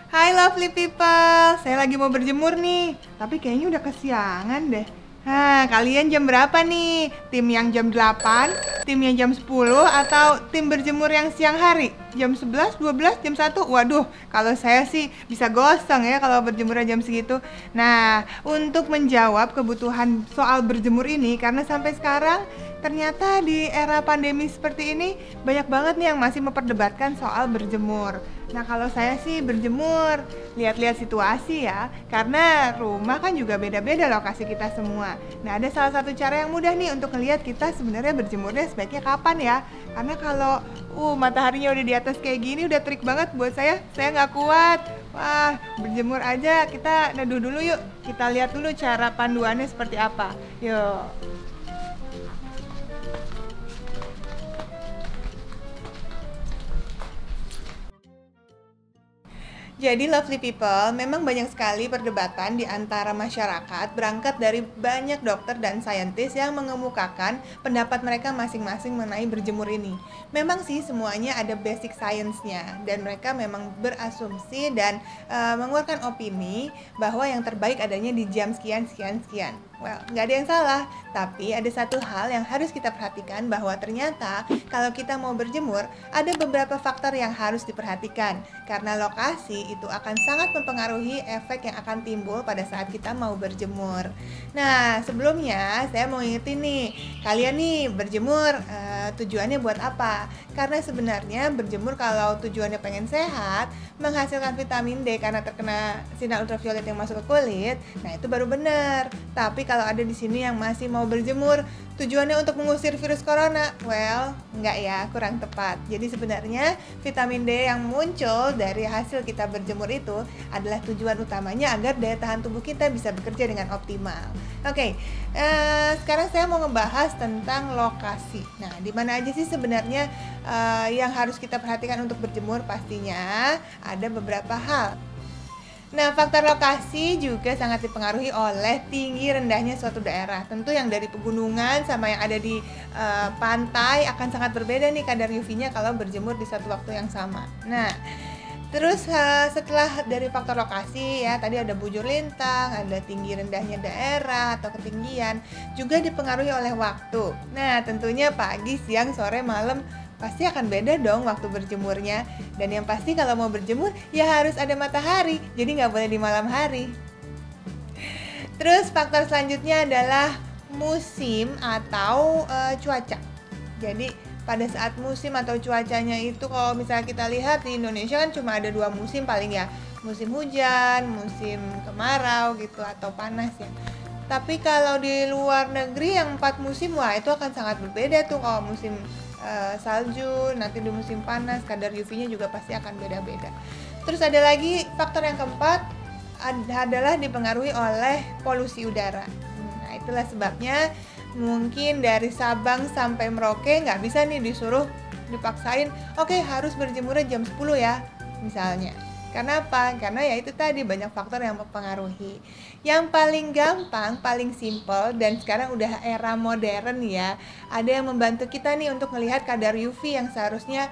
Hai lovely people, saya lagi mau berjemur nih, tapi kayaknya udah kesiangan deh. Kalian jam berapa nih? Tim yang jam 8, tim yang jam 10, atau tim berjemur yang siang hari? Jam 11, 12, jam 1? Waduh, kalau saya sih bisa gosong ya kalau berjemurnya jam segitu. Nah, untuk menjawab kebutuhan soal berjemur ini, karena sampai sekarang ternyata di era pandemi seperti ini banyak banget nih yang masih memperdebatkan soal berjemur. Nah, kalau saya sih berjemur lihat-lihat situasi ya, karena rumah kan juga beda-beda lokasi kita semua. Nah, ada salah satu cara yang mudah nih untuk ngelihat kita sebenarnya berjemurnya sebaiknya kapan ya. Karena kalau mataharinya udah di atas kayak gini udah trik banget buat saya nggak kuat. Wah, berjemur aja, kita neduh dulu yuk. Kita lihat dulu cara panduannya seperti apa. Yuk. Jadi lovely people, memang banyak sekali perdebatan di antara masyarakat berangkat dari banyak dokter dan saintis yang mengemukakan pendapat mereka masing-masing mengenai berjemur ini. Memang sih semuanya ada basic science-nya dan mereka memang berasumsi dan mengeluarkan opini bahwa yang terbaik adanya di jam sekian. Well, nggak ada yang salah, tapi ada satu hal yang harus kita perhatikan bahwa ternyata kalau kita mau berjemur, ada beberapa faktor yang harus diperhatikan. Karena lokasi itu akan sangat mempengaruhi efek yang akan timbul pada saat kita mau berjemur. Nah, sebelumnya saya mau ingetin nih, kalian nih berjemur tujuannya buat apa? Karena sebenarnya berjemur kalau tujuannya pengen sehat, menghasilkan vitamin D karena terkena sinar ultraviolet yang masuk ke kulit, nah itu baru benar. Tapi kalau ada di sini yang masih mau berjemur tujuannya untuk mengusir virus corona, well, enggak ya, kurang tepat. Jadi sebenarnya vitamin D yang muncul dari hasil kita berjemur itu adalah tujuan utamanya agar daya tahan tubuh kita bisa bekerja dengan optimal. Oke, sekarang saya mau ngebahas tentang lokasi. Nah, di mana aja sih sebenarnya yang harus kita perhatikan untuk berjemur? Pastinya ada beberapa hal. Nah, faktor lokasi juga sangat dipengaruhi oleh tinggi rendahnya suatu daerah. Tentu yang dari pegunungan sama yang ada di pantai akan sangat berbeda nih kadar UV-nya kalau berjemur di satu waktu yang sama. Nah, terus setelah dari faktor lokasi ya, tadi ada bujur lintang, ada tinggi rendahnya daerah atau ketinggian, juga dipengaruhi oleh waktu. Nah, tentunya pagi, siang, sore, malam pasti akan beda dong waktu berjemurnya. Dan yang pasti kalau mau berjemur ya harus ada matahari, jadi nggak boleh di malam hari. Terus faktor selanjutnya adalah musim atau cuaca. Jadi pada saat musim atau cuacanya itu, kalau misalnya kita lihat di Indonesia kan cuma ada 2 musim paling ya, musim hujan, musim kemarau gitu atau panas ya. Tapi kalau di luar negeri yang 4 musim, wah itu akan sangat berbeda tuh. Kalau musim salju, nanti di musim panas kadar UV-nya juga pasti akan beda-beda. Terus ada lagi faktor yang keempat adalah dipengaruhi oleh polusi udara. Nah, itulah sebabnya mungkin dari Sabang sampai Merauke nggak bisa nih dipaksain, oke, harus berjemurnya jam 10 ya misalnya. Karena apa? Karena ya itu tadi banyak faktor yang mempengaruhi. Yang paling gampang, paling simple, dan sekarang udah era modern ya, ada yang membantu kita nih untuk melihat kadar UV yang seharusnya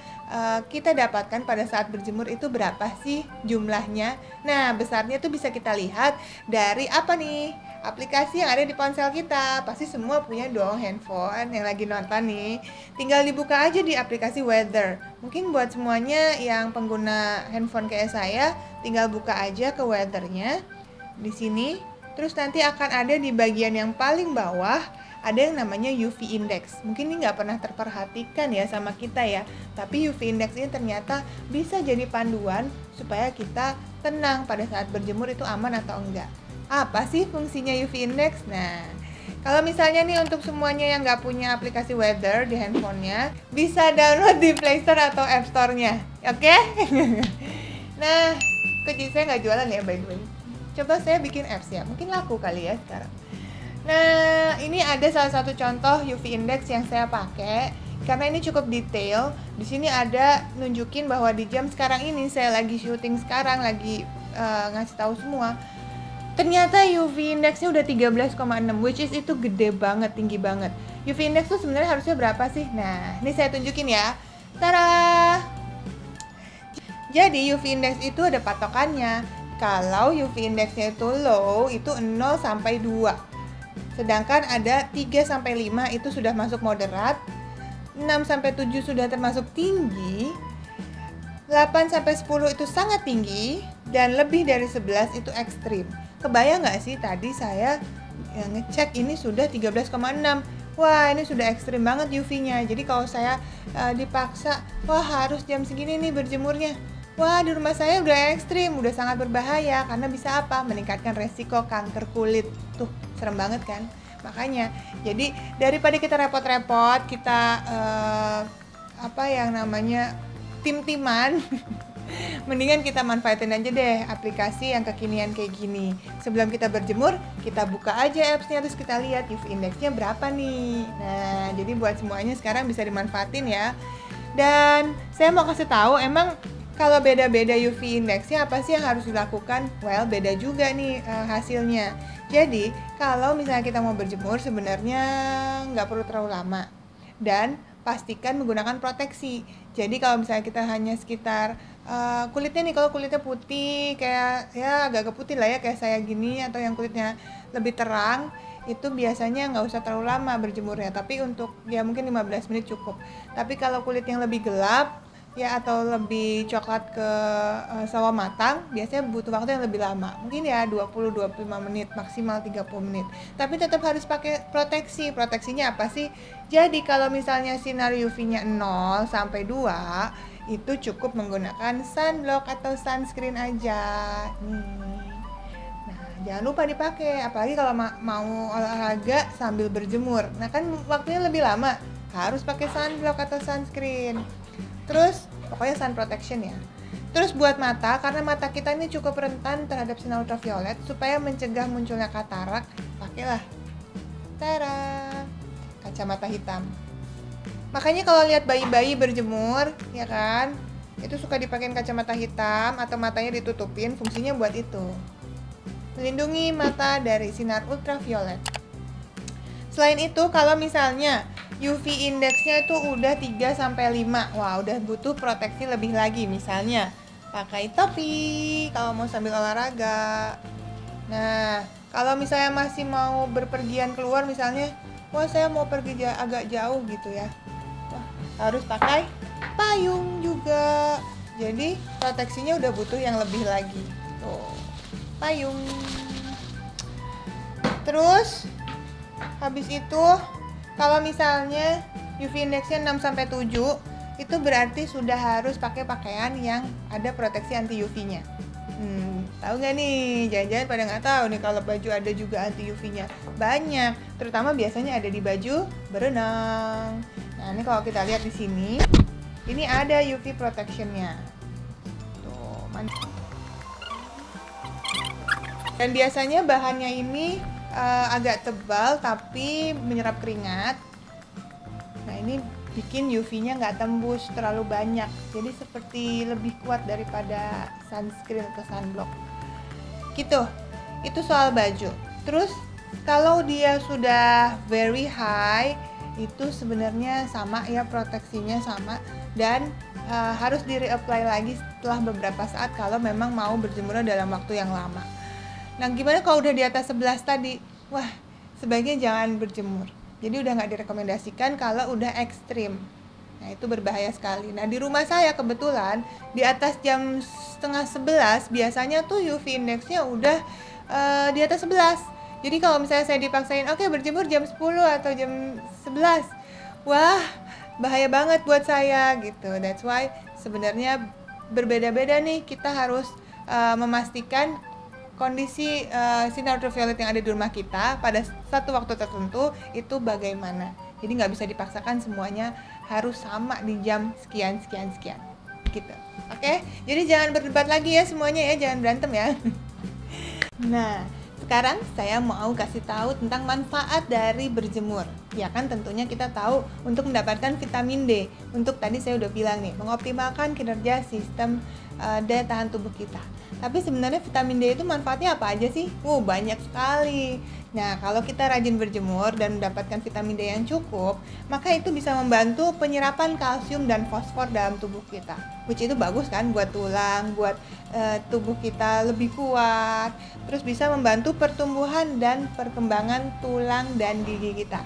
kita dapatkan pada saat berjemur itu berapa sih jumlahnya. Nah, besarnya tuh bisa kita lihat dari apa nih? Aplikasi yang ada di ponsel kita. Pasti semua punya dong handphone yang lagi nonton nih. Tinggal dibuka aja di aplikasi weather. Mungkin buat semuanya yang pengguna handphone kayak saya, tinggal buka aja ke weathernya di sini. Terus nanti akan ada di bagian yang paling bawah ada yang namanya UV index. Mungkin ini nggak pernah terperhatikan ya sama kita ya. Tapi UV index ini ternyata bisa jadi panduan supaya kita tenang pada saat berjemur itu aman atau enggak. Apa sih fungsinya UV index? Nah, kalau misalnya nih untuk semuanya yang nggak punya aplikasi weather di handphonenya, bisa download di Play Store atau App Store-nya, oke? Nah, saya nggak jualan ya by the way. Coba saya bikin apps ya, mungkin laku kali ya sekarang. Nah, ini ada salah satu contoh UV index yang saya pakai karena ini cukup detail. Di sini ada nunjukin bahwa di jam sekarang ini saya lagi syuting sekarang, lagi ngasih tahu semua. Ternyata UV indexnya udah 13,6, which is itu gede banget, tinggi banget. UV index tuh sebenarnya harusnya berapa sih? Nah, ini saya tunjukin ya. Tada! Jadi UV index itu ada patokannya. Kalau UV indexnya itu low, itu 0 sampai 2. Sedangkan ada 3 sampai 5 itu sudah masuk moderat, 6 sampai 7 sudah termasuk tinggi, 8 sampai 10 itu sangat tinggi, dan lebih dari 11 itu ekstrim. Kebayang nggak sih tadi saya ngecek ini sudah 13,6. Wah, ini sudah ekstrim banget UV-nya. Jadi kalau saya dipaksa, wah harus jam segini nih berjemurnya. Wah, di rumah saya udah ekstrim, udah sangat berbahaya karena bisa apa? Meningkatkan resiko kanker kulit. Tuh, serem banget kan? Makanya, jadi daripada kita repot-repot, kita tim-timan, mendingan kita manfaatin aja deh aplikasi yang kekinian kayak gini. Sebelum kita berjemur, kita buka aja apps-nya, terus kita lihat UV index-nya berapa nih. Nah, jadi buat semuanya sekarang bisa dimanfaatin ya. Dan saya mau kasih tahu, emang kalau beda-beda UV index-nya apa sih yang harus dilakukan? Well, beda juga nih hasilnya. Jadi, kalau misalnya kita mau berjemur sebenarnya nggak perlu terlalu lama. Dan pastikan menggunakan proteksi. Jadi kalau misalnya kita hanya sekitar kulitnya nih, kalau kulitnya putih kayak ya agak putih lah ya kayak saya gini, atau yang kulitnya lebih terang, itu biasanya nggak usah terlalu lama berjemurnya. Tapi untuk ya mungkin 15 menit cukup. Tapi kalau kulit yang lebih gelap ya atau lebih coklat ke sawo matang, biasanya butuh waktu yang lebih lama, mungkin ya 20-25 menit, maksimal 30 menit. Tapi tetap harus pakai proteksi. Proteksinya apa sih? Jadi kalau misalnya sinar UV-nya 0 sampai 2, itu cukup menggunakan sunblock atau sunscreen aja nih. Nah, jangan lupa dipakai, apalagi kalau mau olahraga sambil berjemur. Nah kan waktunya lebih lama, harus pakai sunblock atau sunscreen. Terus pokoknya sun protection ya. Terus buat mata, karena mata kita ini cukup rentan terhadap sinar ultraviolet, supaya mencegah munculnya katarak, pakailah kacamata hitam. Makanya kalau lihat bayi-bayi berjemur, ya kan, itu suka dipakein kacamata hitam atau matanya ditutupin, fungsinya buat itu. Melindungi mata dari sinar ultraviolet. Selain itu, kalau misalnya UV index-nya itu udah 3 sampai 5. Wah, udah butuh proteksi lebih lagi. Misalnya, pakai topi kalau mau sambil olahraga. Nah, kalau misalnya masih mau berpergian keluar misalnya, wah saya mau pergi agak jauh gitu ya. Wah, harus pakai payung juga. Jadi, proteksinya udah butuh yang lebih lagi. Tuh, payung. Terus, habis itu kalau misalnya UV indexnya 6 sampai 7, itu berarti sudah harus pakai pakaian yang ada proteksi anti UV-nya. Tahu nggak nih? Jangan-jangan pada nggak tahu nih kalau baju ada juga anti UV-nya. Banyak, terutama biasanya ada di baju berenang. Nah, ini kalau kita lihat di sini, ini ada UV protection-nya. Tuh, mantap. Dan biasanya bahannya ini agak tebal tapi menyerap keringat. Nah, ini bikin UV-nya nggak tembus terlalu banyak, jadi seperti lebih kuat daripada sunscreen atau sunblock gitu. Itu soal baju. Terus kalau dia sudah very high, itu sebenarnya sama ya, proteksinya sama, dan harus di reapply lagi setelah beberapa saat kalau memang mau berjemurnya dalam waktu yang lama. Nah, gimana kalau udah di atas 11 tadi? Wah, sebaiknya jangan berjemur. Jadi udah nggak direkomendasikan kalau udah ekstrim. Nah, itu berbahaya sekali. Nah, di rumah saya kebetulan di atas jam setengah 11 biasanya tuh UV indexnya udah di atas 11. Jadi kalau misalnya saya dipaksain, oke, berjemur jam 10 atau jam 11, wah, bahaya banget buat saya gitu. That's why sebenarnya berbeda-beda nih, kita harus memastikan kondisi sinar ultraviolet yang ada di rumah kita pada satu waktu tertentu itu bagaimana. Jadi nggak bisa dipaksakan semuanya harus sama di jam sekian gitu. Oke? Jadi jangan berdebat lagi ya semuanya ya, jangan berantem ya. Nah, sekarang saya mau kasih tahu tentang manfaat dari berjemur. Ya kan tentunya kita tahu untuk mendapatkan vitamin D. Untuk tadi saya udah bilang nih, mengoptimalkan kinerja sistem daya tahan tubuh kita. Tapi sebenarnya vitamin D itu manfaatnya apa aja sih? Banyak sekali. Nah, kalau kita rajin berjemur dan mendapatkan vitamin D yang cukup, maka itu bisa membantu penyerapan kalsium dan fosfor dalam tubuh kita. Which itu bagus kan buat tulang, buat tubuh kita lebih kuat. Terus bisa membantu pertumbuhan dan perkembangan tulang dan gigi kita.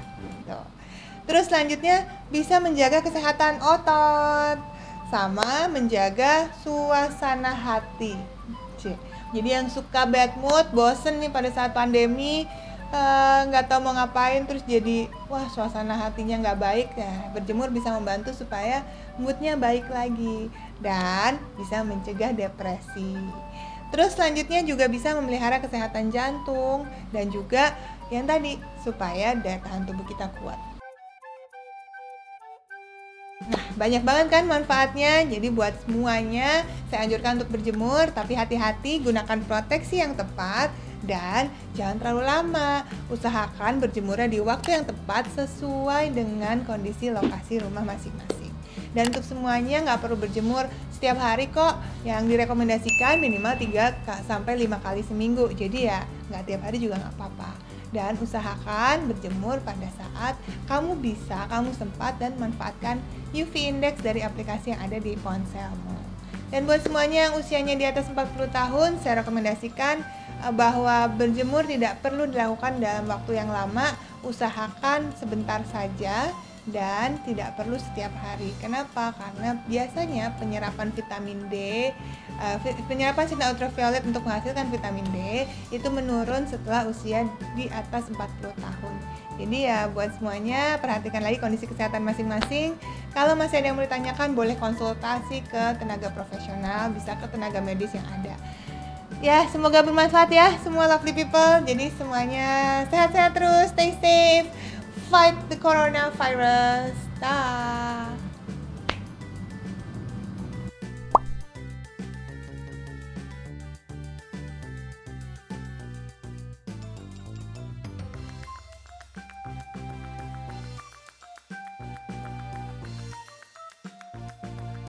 Terus selanjutnya bisa menjaga kesehatan otot sama menjaga suasana hati. Jadi yang suka bad mood, bosen nih pada saat pandemi, nggak tahu mau ngapain, terus jadi suasana hatinya nggak baik, ya berjemur bisa membantu supaya moodnya baik lagi dan bisa mencegah depresi. Terus selanjutnya juga bisa memelihara kesehatan jantung dan juga yang tadi supaya daya tahan tubuh kita kuat. Nah, banyak banget kan manfaatnya. Jadi buat semuanya saya anjurkan untuk berjemur, tapi hati-hati, gunakan proteksi yang tepat dan jangan terlalu lama. Usahakan berjemurnya di waktu yang tepat sesuai dengan kondisi lokasi rumah masing-masing. Dan untuk semuanya nggak perlu berjemur setiap hari kok. Yang direkomendasikan minimal 3-5 kali seminggu. Jadi ya nggak tiap hari juga nggak apa-apa. Dan usahakan berjemur pada saat kamu sempat dan manfaatkan UV index dari aplikasi yang ada di ponselmu. Dan buat semuanya yang usianya di atas 40 tahun, saya rekomendasikan bahwa berjemur tidak perlu dilakukan dalam waktu yang lama. Usahakan sebentar saja dan tidak perlu setiap hari. Kenapa? Karena biasanya penyerapan vitamin D, penyerapan sinar ultraviolet untuk menghasilkan vitamin D itu menurun setelah usia di atas 40 tahun. Jadi ya buat semuanya perhatikan lagi kondisi kesehatan masing-masing. Kalau masih ada yang mau ditanyakan, boleh konsultasi ke tenaga profesional, bisa ke tenaga medis yang ada. Ya, semoga bermanfaat ya semua lovely people. Jadi semuanya sehat-sehat terus, stay safe, fight the coronavirus. Dah.